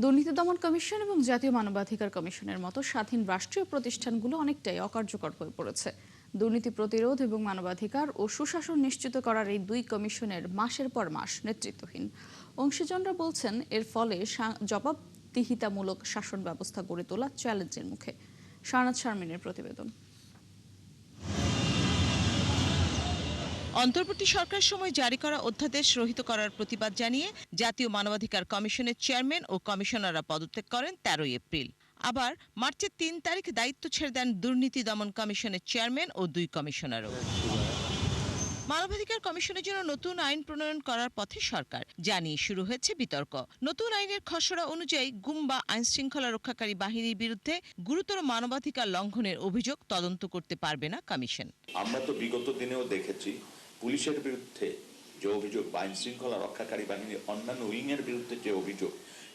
দুর্নীতি দমন কমিশন এবং জাতীয় মানবাধিকার কমিশনের মতো স্বাধীন রাষ্ট্রীয় প্রতিষ্ঠানগুলো অনেকটাই অকার্যকর হয়ে পড়েছে। দুর্নীতি প্রতিরোধ এবং মানবাধিকার ও সুশাসন নিশ্চিত করার এই দুই কমিশনের মাসের পর মাস নেতৃত্বহীন। অংশীজনরা বলছেন এর ফলে জবাবদিহিতামূলক শাসন ব্যবস্থা গড়ে তোলা চ্যালেঞ্জের মুখে। শাহনাজ শারমিনের প্রতিবেদন। অন্তর্বর্তী সরকার সময় জারি করা অধ্যাদেশ রহিত করার প্রতিবাদ জানিয়ে জাতীয় মানবাধিকার কমিশনের চেয়ারম্যান ও কমিশনাররা পদত্যাগ করেন 13 এপ্রিল। আবার মার্চের 3 তারিখ দায়িত্ব ছেড়ে দেন দুর্নীতি দমন কমিশনের চেয়ারম্যান ও 2 কমিশনারও। মানবাধিকার কমিশনের জন্য নতুন আইন প্রণয়ন করার পথে সরকার, জানিয়ে শুরু হয়েছে বিতর্ক। নতুন আইনের খসড়া অনুযায়ী গুম বা আইন শৃঙ্খলা রক্ষাকারী বাহিনীর বিরুদ্ধে গুরুতর মানবাধিকার লঙ্ঘনের অভিযোগ তদন্ত করতে পারবে না কমিশন। আমরা তো বিগত দিনেও দেখেছি পুলিশের বিরুদ্ধে যে অভিযোগ বা আইন শৃঙ্খলা রক্ষাকারী বাহিনীর অন্যান্য উইংয়ের বিরুদ্ধে যে অভিযোগ,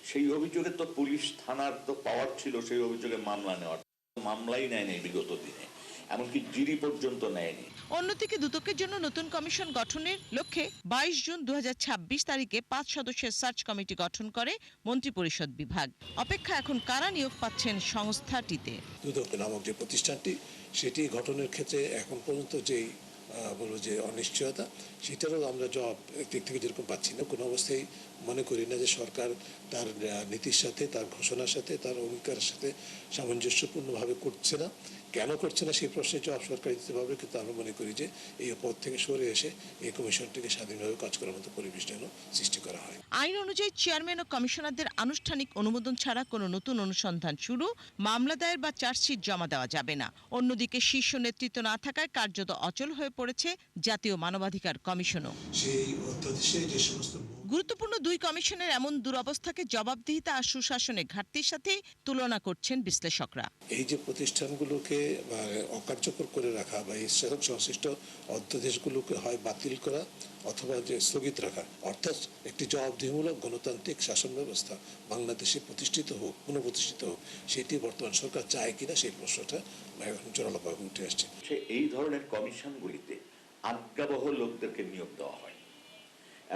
সেই অভিযোগে তো পুলিশ থানার তো পাওয়ার ছিল সেই অভিযোগে মামলা নেওয়ার, মামলাই নেয়নি বিগত দিনে, এমনকি জিডি পর্যন্ত নেয়নি। অন্যদিকে দুদকের জন্য নতুন কমিশন গঠনের লক্ষ্যে 22 জুন 2026 তারিখে 5 সদস্যের সার্চ কমিটি গঠন করে মন্ত্রিপরিষদ বিভাগ। অপেক্ষা এখন কারা নিয়োগ পাচ্ছেন সংস্থাটিতে। দুদক নামক যে প্রতিষ্ঠানটি, সেটি গঠনের ক্ষেত্রে এখন পর্যন্ত যেই বলবো যে অনিশ্চয়তা, সেটারও আমরা জবাব দিক থেকে যেরকম পাচ্ছি না। কোনো অবস্থায় মনে করি না যে সরকার তার নীতির সাথে, তার ঘোষণার সাথে, তার অঙ্গীকারের সাথে সামঞ্জস্যপূর্ণভাবে করছে না। কেন করছে না সেই প্রশ্নের জবাব সরকার দিতে পারবে, কিন্তু আমরা মনে করি যে এই পদ থেকে সরে এসে এই কমিশনটিকে স্বাধীনভাবে কাজ করার মতো পরিবেশ যেন সৃষ্টি করা হয়। আইন অনুযায়ী চেয়ারম্যান ও কমিশনারদের আনুষ্ঠানিক অনুমোদন ছাড়া কোনো নতুন অনুসন্ধান শুরু, মামলা দায়ের বা চার্জশিট জমা দেওয়া যাবে না। অন্যদিকে শীর্ষ নেতৃত্ব না থাকায় কার্যত অচল হয়ে পড়েছে জাতীয় মানবাধিকার কমিশনও। সেই অধ্যাদেশে যে সমস্ত গুরুত্বপূর্ণ 2 কমিশনের এমন দুরবস্থাকে জবাবদিহিতা আর সুশাসনের ঘাটতির সাথে তুলনা করছেন বিশ্লেষকরা। এই যে প্রতিষ্ঠানগুলোকে অকার্যকর করে রাখা বা এই সংশ্লিষ্ট অধ্যাদেশগুলোকে হয় বাতিল করা অথবা যে স্থগিত রাখা, অর্থাৎ একটি জবাবদিহিমূলক গণতান্ত্রিক শাসন ব্যবস্থা বাংলাদেশে প্রতিষ্ঠিত হোক, পুনঃপ্রতিষ্ঠিত হোক, সেটি বর্তমান সরকার চায় কিনা সেই প্রশ্নটা এখন জোরালোভাবে উঠে আসছে। এই ধরনের কমিশনগুলিতে আজ্ঞাবহ লোকদেরকে নিয়োগ দেওয়া হয়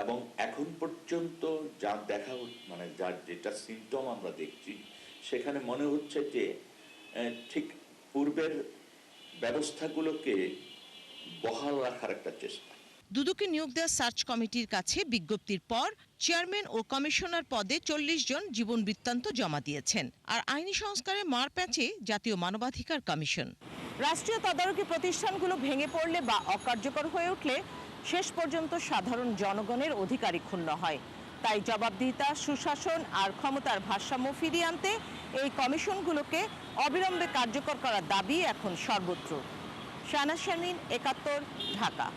এবং এখন পর্যন্ত যা দেখা মানে যার যেটা সিম্পটম আমরা দেখছি, সেখানে মনে হচ্ছে যে ঠিক পূর্বের ব্যবস্থাগুলোকে বহাল রাখার একটা চেষ্টা। দুদকে নিয়োগ দেওয়া সার্চ কমিটির কাছে বিজ্ঞপ্তির পর চেয়ারম্যান ও কমিশনার পদে 40 জন জীবন বৃত্তান্ত জমা দিয়েছেন। আর আইনি সংস্কারে মার প্যাচে জাতীয় মানবাধিকার কমিশন। রাষ্ট্রীয় তদারকি প্রতিষ্ঠানগুলো ভেঙে পড়লে বা অকার্যকর হয়ে উঠলে শেষ পর্যন্ত সাধারণ জনগণের অধিকারই ক্ষুণ্ণ হয়। তাই জবাবদিহিতা, সুশাসন আর ক্ষমতার ভারসাম্য ফিরিয়ে আনতে এই কমিশনগুলোকে অবিলম্বে কার্যকর করার দাবি এখন সর্বত্র। শাহনাজ শারমিন, 71, ঢাকা।